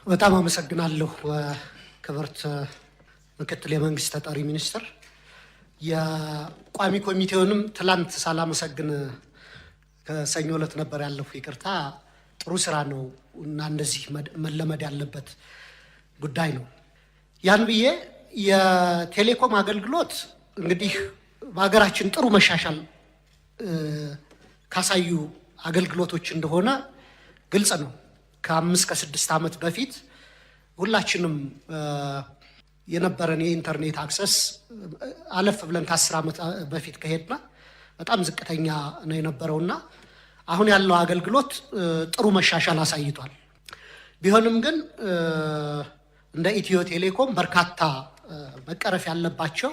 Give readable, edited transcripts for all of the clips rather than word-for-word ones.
በጣም አመሰግናለሁ ክብርት ምክትል የመንግስት ተጠሪ ሚኒስትር። የቋሚ ኮሚቴውንም ትላንት ሳላመሰግን ከሰኞ ዕለት ነበር ያለፈው። ይቅርታ። ጥሩ ስራ ነው እና እንደዚህ መለመድ ያለበት ጉዳይ ነው። ያን ብዬ የቴሌኮም አገልግሎት እንግዲህ በሀገራችን ጥሩ መሻሻል ካሳዩ አገልግሎቶች እንደሆነ ግልጽ ነው። ከ5 ከ6 ዓመት በፊት ሁላችንም የነበረን የኢንተርኔት አክሰስ አለፍ ብለን ከ10 ዓመት በፊት ከሄድና በጣም ዝቅተኛ ነው የነበረውና አሁን ያለው አገልግሎት ጥሩ መሻሻል አሳይቷል። ቢሆንም ግን እንደ ኢትዮ ቴሌኮም በርካታ መቀረፍ ያለባቸው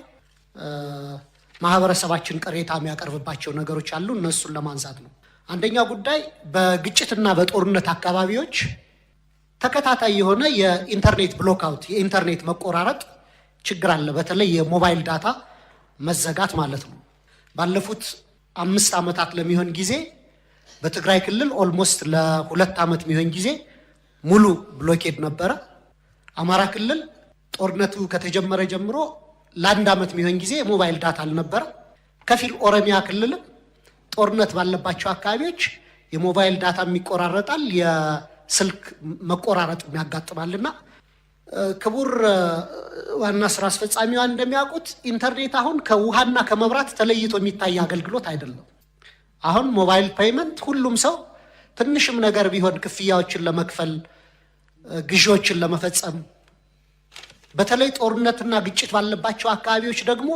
ማህበረሰባችን ቅሬታ የሚያቀርብባቸው ነገሮች አሉ። እነሱን ለማንሳት ነው። አንደኛው ጉዳይ በግጭትና በጦርነት አካባቢዎች ተከታታይ የሆነ የኢንተርኔት ብሎክአውት የኢንተርኔት መቆራረጥ ችግር አለ። በተለይ የሞባይል ዳታ መዘጋት ማለት ነው። ባለፉት 5 ዓመታት ለሚሆን ጊዜ በትግራይ ክልል ኦልሞስት ለ2 ዓመት የሚሆን ጊዜ ሙሉ ብሎኬድ ነበረ። አማራ ክልል ጦርነቱ ከተጀመረ ጀምሮ ለ1 ዓመት የሚሆን ጊዜ ሞባይል ዳታ አልነበረ። ከፊል ኦሮሚያ ክልል ጦርነት ባለባቸው አካባቢዎች የሞባይል ዳታ የሚቆራረጣል፣ የስልክ መቆራረጥ የሚያጋጥማልና ክቡር ዋና ስራ አስፈጻሚዋ እንደሚያውቁት ኢንተርኔት አሁን ከውሃና ከመብራት ተለይቶ የሚታይ አገልግሎት አይደለም። አሁን ሞባይል ፔይመንት ሁሉም ሰው ትንሽም ነገር ቢሆን ክፍያዎችን ለመክፈል ግዢዎችን ለመፈጸም በተለይ ጦርነትና ግጭት ባለባቸው አካባቢዎች ደግሞ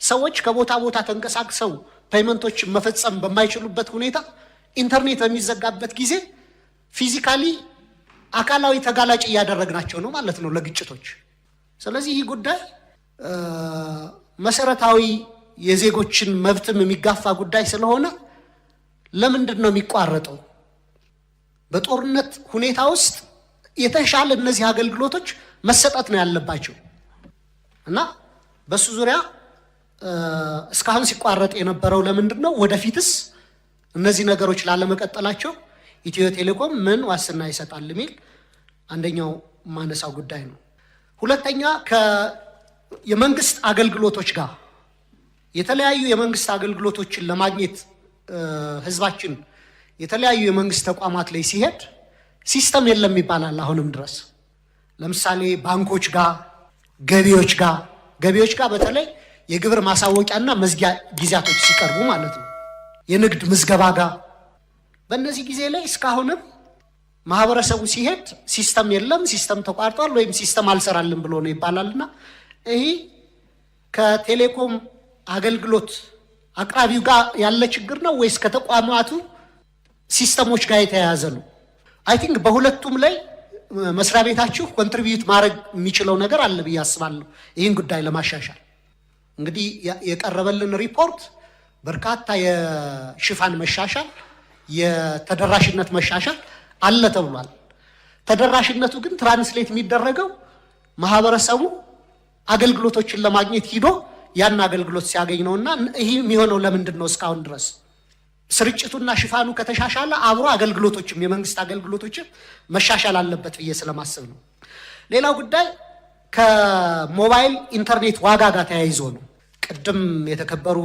ሰዎች ከቦታ ቦታ ተንቀሳቅሰው ፔይመንቶችን መፈጸም በማይችሉበት ሁኔታ ኢንተርኔት በሚዘጋበት ጊዜ ፊዚካሊ አካላዊ ተጋላጭ እያደረግናቸው ነው ማለት ነው ለግጭቶች። ስለዚህ ይህ ጉዳይ መሰረታዊ የዜጎችን መብትም የሚጋፋ ጉዳይ ስለሆነ ለምንድን ነው የሚቋረጠው? በጦርነት ሁኔታ ውስጥ የተሻለ እነዚህ አገልግሎቶች መሰጠት ነው ያለባቸው እና በሱ ዙሪያ እስካሁን ሲቋረጥ የነበረው ለምንድን ነው? ወደፊትስ እነዚህ ነገሮች ላለመቀጠላቸው ኢትዮ ቴሌኮም ምን ዋስትና ይሰጣል የሚል አንደኛው ማነሳው ጉዳይ ነው። ሁለተኛ የመንግስት አገልግሎቶች ጋር የተለያዩ የመንግስት አገልግሎቶችን ለማግኘት ህዝባችን የተለያዩ የመንግስት ተቋማት ላይ ሲሄድ ሲስተም የለም ይባላል አሁንም ድረስ። ለምሳሌ ባንኮች ጋር፣ ገቢዎች ጋር በተለይ የግብር ማሳወቂያና መዝጊያ ጊዜያቶች ሲቀርቡ ማለት ነው። የንግድ ምዝገባ ጋር በእነዚህ ጊዜ ላይ እስካሁንም ማህበረሰቡ ሲሄድ ሲስተም የለም፣ ሲስተም ተቋርጧል ወይም ሲስተም አልሰራልን ብሎ ነው ይባላልና ይሄ ከቴሌኮም አገልግሎት አቅራቢው ጋር ያለ ችግር ነው ወይስ ከተቋማቱ ሲስተሞች ጋር የተያያዘ ነው? አይ ቲንክ በሁለቱም ላይ መስሪያ ቤታችሁ ኮንትሪቢዩት ማድረግ የሚችለው ነገር አለ ብዬ አስባለሁ። ይህን ጉዳይ ለማሻሻል እንግዲህ የቀረበልን ሪፖርት በርካታ የሽፋን መሻሻል፣ የተደራሽነት መሻሻል አለ ተብሏል። ተደራሽነቱ ግን ትራንስሌት የሚደረገው ማህበረሰቡ አገልግሎቶችን ለማግኘት ሂዶ ያን አገልግሎት ሲያገኝ ነውና ይህ የሚሆነው ለምንድን ነው? እስካሁን ድረስ ስርጭቱና ሽፋኑ ከተሻሻለ አብሮ አገልግሎቶችም የመንግስት አገልግሎቶችም መሻሻል አለበት ብዬ ስለማስብ ነው። ሌላው ጉዳይ ከሞባይል ኢንተርኔት ዋጋ ጋር ተያይዞ ነው። ቅድም የተከበሩ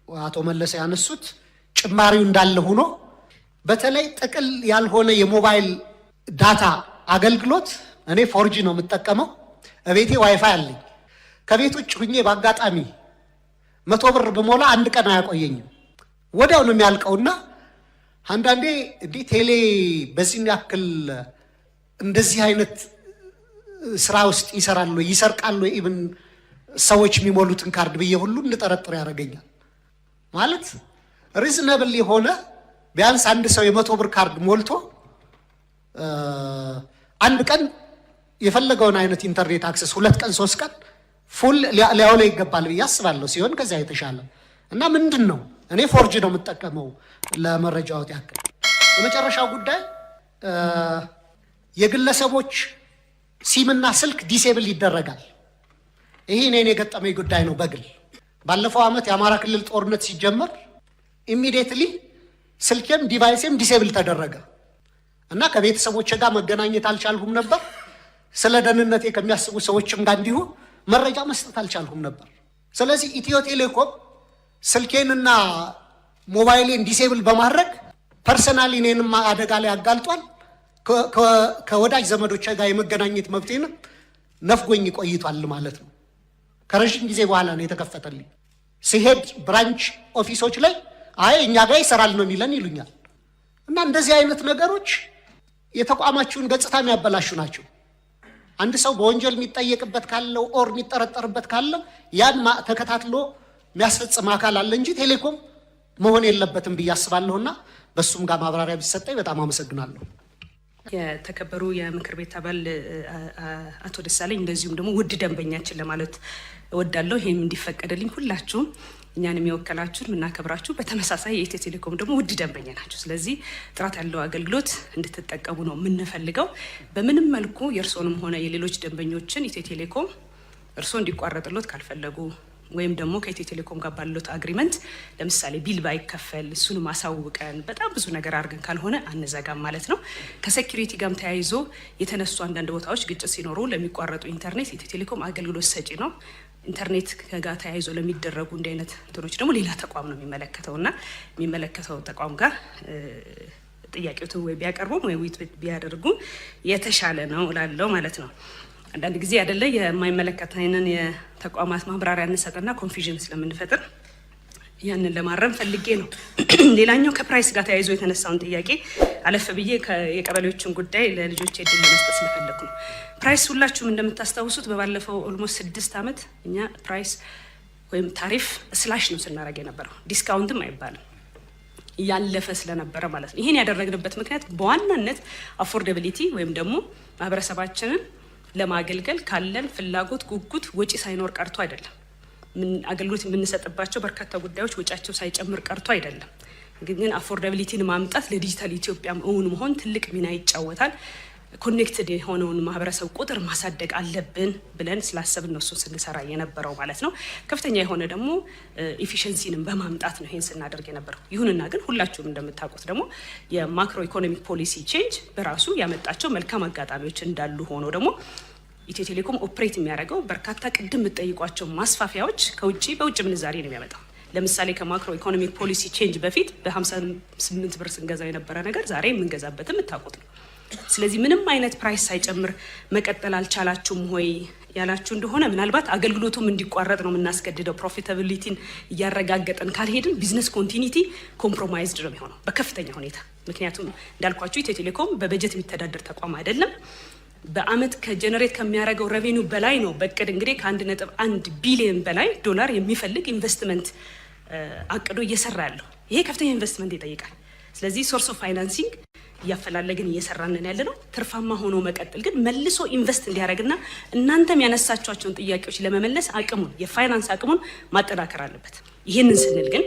አቶ መለሰ ያነሱት ጭማሪው እንዳለ ሆኖ በተለይ ጥቅል ያልሆነ የሞባይል ዳታ አገልግሎት እኔ 4G ነው የምጠቀመው። እቤቴ ዋይፋይ አለኝ። ከቤት ውጭ ሁኜ በአጋጣሚ 100 ብር በሞላ 1 ቀን አያቆየኝም፣ ወዲያው ነው የሚያልቀውና አንዳንዴ እንዲህ ቴሌ በዚህ ያክል እንደዚህ አይነት ስራ ውስጥ ይሰራል ወይ ይሰርቃል ወይ ኢቭን ሰዎች የሚሞሉትን ካርድ ብዬ ሁሉ እንጠረጥር ያደርገኛል። ማለት ሪዝነብል የሆነ ቢያንስ አንድ ሰው የ100 ብር ካርድ ሞልቶ 1 ቀን የፈለገውን አይነት ኢንተርኔት አክሰስ 2 ቀን 3 ቀን ፉል ሊያውለው ይገባል ብዬ አስባለሁ። ሲሆን ከዚያ የተሻለ እና ምንድን ነው እኔ 4G ነው የምጠቀመው ለመረጃዎት ያክል። የመጨረሻው ጉዳይ የግለሰቦች ሲምና ስልክ ዲሴብል ይደረጋል። ይሄ እኔን የገጠመኝ ጉዳይ ነው በግል። ባለፈው ዓመት የአማራ ክልል ጦርነት ሲጀመር ኢሚዲየትሊ ስልኬም ዲቫይሴም ዲሴብል ተደረገ እና ከቤተሰቦቼ ጋር መገናኘት አልቻልኩም ነበር። ስለ ደህንነቴ ከሚያስቡ ሰዎችም ጋር እንዲሁ መረጃ መስጠት አልቻልኩም ነበር። ስለዚህ ኢትዮ ቴሌኮም ስልኬንና ሞባይሌን ዲሴብል በማድረግ ፐርሰናሊ እኔንም አደጋ ላይ አጋልጧል። ከወዳጅ ዘመዶች ጋር የመገናኘት መብቴን ነፍጎኝ ቆይቷል ማለት ነው። ከረጅም ጊዜ በኋላ ነው የተከፈተልኝ። ሲሄድ ብራንች ኦፊሶች ላይ አይ እኛ ጋር ይሰራል ነው የሚለን ይሉኛል። እና እንደዚህ አይነት ነገሮች የተቋማችሁን ገጽታ የሚያበላሹ ናቸው። አንድ ሰው በወንጀል የሚጠየቅበት ካለው ኦር የሚጠረጠርበት ካለ ያን ተከታትሎ የሚያስፈጽም አካል አለ እንጂ ቴሌኮም መሆን የለበትም ብዬ አስባለሁና በሱም ጋር ማብራሪያ ቢሰጠኝ በጣም አመሰግናለሁ። የተከበሩ የምክር ቤት አባል አቶ ደሳለኝ እንደዚሁም ደግሞ ውድ ደንበኛችን ለማለት እወዳለሁ። ይሄም እንዲፈቀድልኝ ሁላችሁም እኛንም የወከላችሁን የምናከብራችሁ በተመሳሳይ የኢትዮ ቴሌኮም ደግሞ ውድ ደንበኛ ናቸው። ስለዚህ ጥራት ያለው አገልግሎት እንድትጠቀሙ ነው የምንፈልገው። በምንም መልኩ የእርስዎንም ሆነ የሌሎች ደንበኞችን ኢትዮ ቴሌኮም እርስዎ እንዲቋረጥሎት ካልፈለጉ ወይም ደግሞ ከኢትዮ ቴሌኮም ጋር ባሉት አግሪመንት ለምሳሌ ቢል ባይከፈል እሱን ማሳውቀን በጣም ብዙ ነገር አድርገን ካልሆነ አንዘጋም ማለት ነው። ከሴኩሪቲ ጋርም ተያይዞ የተነሱ አንዳንድ ቦታዎች ግጭት ሲኖሩ ለሚቋረጡ ኢንተርኔት ኢትዮ ቴሌኮም አገልግሎት ሰጪ ነው። ኢንተርኔት ጋር ተያይዞ ለሚደረጉ እንዲህ አይነት እንትኖች ደግሞ ሌላ ተቋም ነው የሚመለከተውና የሚመለከተው ተቋም ጋር ጥያቄዎትን ወይ ቢያቀርቡም ወይ ዊት ቢያደርጉ የተሻለ ነው እላለሁ ማለት ነው። አንዳንድ ጊዜ አይደለ የማይመለከተንን የተቋማት ማብራሪያ እንሰጥና ኮንፊዥን ስለምንፈጥር ያንን ለማረም ፈልጌ ነው። ሌላኛው ከፕራይስ ጋር ተያይዞ የተነሳውን ጥያቄ አለፈ ብዬ የቀበሌዎችን ጉዳይ ለልጆች እድል ለመስጠት ስለፈለኩ ነው። ፕራይስ ሁላችሁም እንደምታስታውሱት በባለፈው ኦልሞስት 6 ዓመት እኛ ፕራይስ ወይም ታሪፍ ስላሽ ነው ስናደርግ የነበረው፣ ዲስካውንትም አይባልም ያለፈ ስለነበረ ማለት ነው። ይሄን ያደረግንበት ምክንያት በዋናነት አፎርደቢሊቲ ወይም ደግሞ ማህበረሰባችንን ለማገልገል ካለን ፍላጎት ጉጉት ወጪ ሳይኖር ቀርቶ አይደለም። አገልግሎት የምንሰጥባቸው በርካታ ጉዳዮች ወጫቸው ሳይጨምር ቀርቶ አይደለም። ግን አፎርዳቢሊቲን ማምጣት ለዲጂታል ኢትዮጵያም እውን መሆን ትልቅ ሚና ይጫወታል። ኮኔክትድ የሆነውን ማህበረሰብ ቁጥር ማሳደግ አለብን ብለን ስላሰብን ነው እሱን ስንሰራ የነበረው ማለት ነው። ከፍተኛ የሆነ ደግሞ ኢፊሽንሲንም በማምጣት ነው ይሄን ስናደርግ የነበረው። ይሁንና ግን ሁላችሁም እንደምታውቁት ደግሞ የማክሮ ኢኮኖሚክ ፖሊሲ ቼንጅ በራሱ ያመጣቸው መልካም አጋጣሚዎች እንዳሉ ሆኖ ደግሞ ኢትዮ ቴሌኮም ኦፕሬት የሚያደርገው በርካታ ቅድም የምትጠይቋቸው ማስፋፊያዎች በውጭ ምንዛሬ ነው የሚያመጣው። ለምሳሌ ከማክሮ ኢኮኖሚክ ፖሊሲ ቼንጅ በፊት በ58 ብር ስንገዛ የነበረ ነገር ዛሬ የምንገዛበትም የምታውቁት ነው። ስለዚህ ምንም አይነት ፕራይስ ሳይጨምር መቀጠል አልቻላችሁም ሆይ ያላችሁ እንደሆነ ምናልባት አገልግሎቱም እንዲቋረጥ ነው የምናስገድደው። ፕሮፊታቢሊቲን እያረጋገጠን ካልሄድን ቢዝነስ ኮንቲኒቲ ኮምፕሮማይዝድ ነው የሚሆነው በከፍተኛ ሁኔታ። ምክንያቱም እንዳልኳችሁ ኢትዮ ቴሌኮም በበጀት የሚተዳደር ተቋም አይደለም። በአመት ከጀነሬት ከሚያደርገው ሬቬኒው በላይ ነው በቅድ እንግዲህ ከ1.1 ቢሊዮን በላይ ዶላር የሚፈልግ ኢንቨስትመንት አቅዶ እየሰራ ያለው። ይሄ ከፍተኛ ኢንቨስትመንት ይጠይቃል። ስለዚህ ሶርስ ኦፍ ፋይናንሲንግ እያፈላለግን እየሰራንን ያለ ነው። ትርፋማ ሆኖ መቀጠል ግን መልሶ ኢንቨስት እንዲያደርግና እናንተም ያነሳቸውን ጥያቄዎች ለመመለስ አቅሙን የፋይናንስ አቅሙን ማጠናከር አለበት። ይህንን ስንል ግን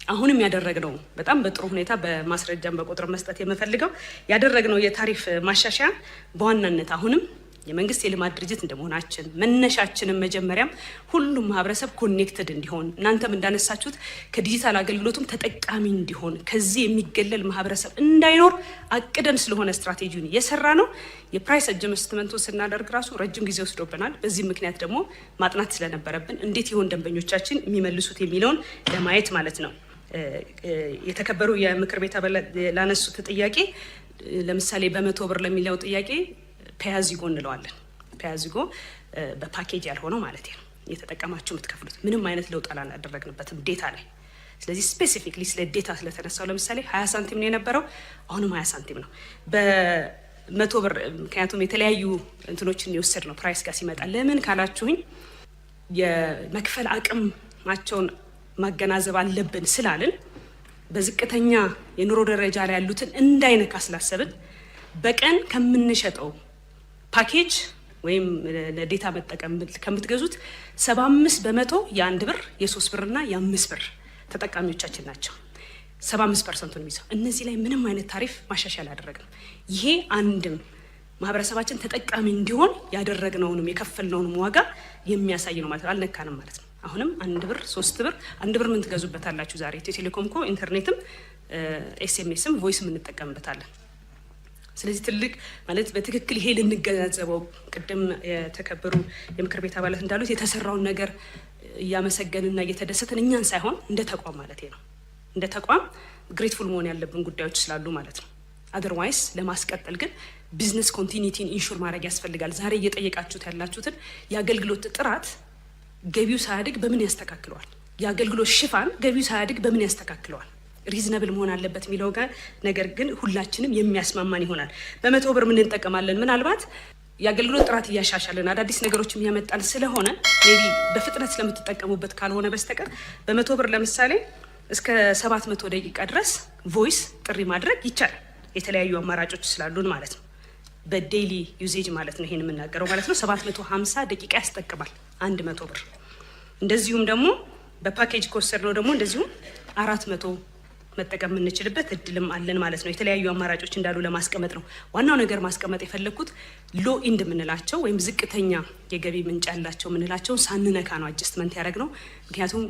አሁንም ያደረግነው በጣም በጥሩ ሁኔታ በማስረጃም በቁጥር መስጠት የምፈልገው ያደረግነው የታሪፍ ማሻሻያ በዋናነት አሁንም የመንግስት የልማት ድርጅት እንደመሆናችን መነሻችንን መጀመሪያም ሁሉም ማህበረሰብ ኮኔክትድ እንዲሆን እናንተም እንዳነሳችሁት ከዲጂታል አገልግሎቱም ተጠቃሚ እንዲሆን ከዚህ የሚገለል ማህበረሰብ እንዳይኖር አቅደን ስለሆነ ስትራቴጂውን እየሰራ ነው። የፕራይስ አጀስትመንቱ ስናደርግ ራሱ ረጅም ጊዜ ወስዶብናል። በዚህ ምክንያት ደግሞ ማጥናት ስለነበረብን እንዴት ይሆን ደንበኞቻችን የሚመልሱት የሚለውን ለማየት ማለት ነው። የተከበሩ የምክር ቤት አባላት ላነሱት ጥያቄ ለምሳሌ በ100 ብር ለሚለው ጥያቄ ፔያዚጎ እንለዋለን። ፔያዚጎ በፓኬጅ ያልሆነው ማለት ነው። የተጠቀማችሁ የምትከፍሉት ምንም አይነት ለውጥ አላደረግንበትም ዴታ ላይ። ስለዚህ ስፔሲፊክሊ ስለ ዴታ ስለተነሳው ለምሳሌ 20 ሳንቲም ነው የነበረው፣ አሁንም 20 ሳንቲም ነው በ100 ብር። ምክንያቱም የተለያዩ እንትኖችን የወሰድ ነው ፕራይስ ጋር ሲመጣ። ለምን ካላችሁኝ የመክፈል አቅማቸውን ማገናዘብ አለብን ስላልን በዝቅተኛ የኑሮ ደረጃ ላይ ያሉትን እንዳይነካ ስላሰብን በቀን ከምንሸጠው ፓኬጅ ወይም ለዴታ መጠቀም ከምትገዙት 75% የ1 ብር የ3 ብርና የ5 ብር ተጠቃሚዎቻችን ናቸው። 75% የሚይዘው እነዚህ ላይ ምንም አይነት ታሪፍ ማሻሻል አላደረግንም። ይሄ አንድም ማህበረሰባችን ተጠቃሚ እንዲሆን ያደረግነውንም የከፈልነውንም ዋጋ የሚያሳይ ነው ማለት ነው። አልነካንም ማለት ነው። አሁንም 1 ብር 3 ብር 1 ብር ምን ትገዙበታላችሁ? ዛሬ ኢትዮ ቴሌኮም እኮ ኢንተርኔትም ኤስኤምኤስም ቮይስም እንጠቀምበታለን። ስለዚህ ትልቅ ማለት በትክክል ይሄ ልንገነዘበው ቅድም የተከበሩ የምክር ቤት አባላት እንዳሉት የተሰራውን ነገር እያመሰገንና እየተደሰትን እኛን ሳይሆን እንደ ተቋም ማለት ነው እንደ ተቋም ግሬትፉል መሆን ያለብን ጉዳዮች ስላሉ ማለት ነው። አዘርዋይስ ለማስቀጠል ግን ቢዝነስ ኮንቲኒቲን ኢንሹር ማድረግ ያስፈልጋል። ዛሬ እየጠየቃችሁት ያላችሁትን የአገልግሎት ጥራት ገቢው ሳያድግ በምን ያስተካክለዋል? የአገልግሎት ሽፋን ገቢው ሳያድግ በምን ያስተካክለዋል? ሪዝነብል መሆን አለበት የሚለው ጋር ነገር ግን ሁላችንም የሚያስማማን ይሆናል። በ100 ብር ምን እንጠቀማለን? ምናልባት የአገልግሎት ጥራት እያሻሻልን አዳዲስ ነገሮች የሚያመጣን ስለሆነ ሜቢ በፍጥነት ስለምትጠቀሙበት ካልሆነ በስተቀር በ100 ብር ለምሳሌ እስከ 700 ደቂቃ ድረስ ቮይስ ጥሪ ማድረግ ይቻላል። የተለያዩ አማራጮች ስላሉን ማለት ነው። በዴይሊ ዩዜጅ ማለት ነው ይሄን የምናገረው ማለት ነው። 750 ደቂቃ ያስጠቅማል 100 ብር። እንደዚሁም ደግሞ በፓኬጅ ከወሰድ ነው ደግሞ እንደዚሁም 400 መጠቀም የምንችልበት እድልም አለን ማለት ነው። የተለያዩ አማራጮች እንዳሉ ለማስቀመጥ ነው። ዋናው ነገር ማስቀመጥ የፈለኩት ሎ ኢንድ የምንላቸው ወይም ዝቅተኛ የገቢ ምንጭ ያላቸው የምንላቸውን ሳንነካ ነው አጀስትመንት ያደረግነው። ምክንያቱም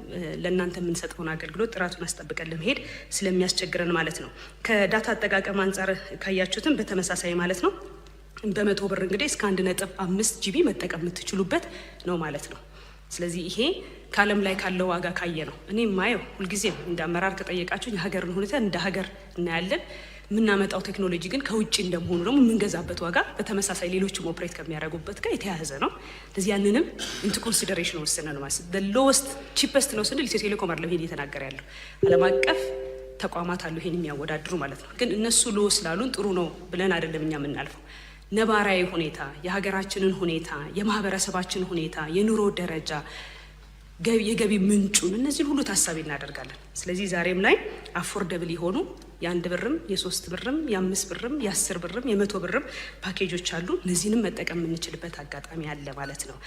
ለእናንተ የምንሰጠውን አገልግሎት ጥራቱን አስጠብቀን ለመሄድ ስለሚያስቸግረን ማለት ነው። ከዳታ አጠቃቀም አንጻር ካያችሁትም በተመሳሳይ ማለት ነው። በ100 ብር እንግዲህ እስከ 1.5 ጂቢ መጠቀም የምትችሉበት ነው ማለት ነው። ስለዚህ ይሄ ከዓለም ላይ ካለው ዋጋ ካየ ነው እኔ ማየው ሁልጊዜም እንደ አመራር ከጠየቃችሁ የሀገርን ሁኔታ እንደ ሀገር እናያለን። የምናመጣው ቴክኖሎጂ ግን ከውጭ እንደመሆኑ ደግሞ የምንገዛበት ዋጋ በተመሳሳይ ሌሎችም ኦፕሬት ከሚያደርጉበት ጋር የተያያዘ ነው። ስለዚህ ያንንም ኢንቱ ኮንሲደሬሽን ወስነን ነው ማለት ሎወስት ቺፐስት ነው ስንል ኢትዮ ቴሌኮም አይደለም ይሄን እየተናገረ ያለው ዓለም አቀፍ ተቋማት አሉ ይሄን የሚያወዳድሩ ማለት ነው። ግን እነሱ ሎ ስላሉን ጥሩ ነው ብለን አይደለም እኛ የምናልፈው። ነባራዊ ሁኔታ፣ የሀገራችንን ሁኔታ፣ የማህበረሰባችን ሁኔታ፣ የኑሮ ደረጃ፣ የገቢ ምንጩን እነዚህን ሁሉ ታሳቢ እናደርጋለን። ስለዚህ ዛሬም ላይ አፎርደብል የሆኑ የ1 ብርም የ3 ብርም የ5 ብርም የ10 ብርም የ100 ብርም ፓኬጆች አሉ። እነዚህንም መጠቀም የምንችልበት አጋጣሚ አለ ማለት ነው።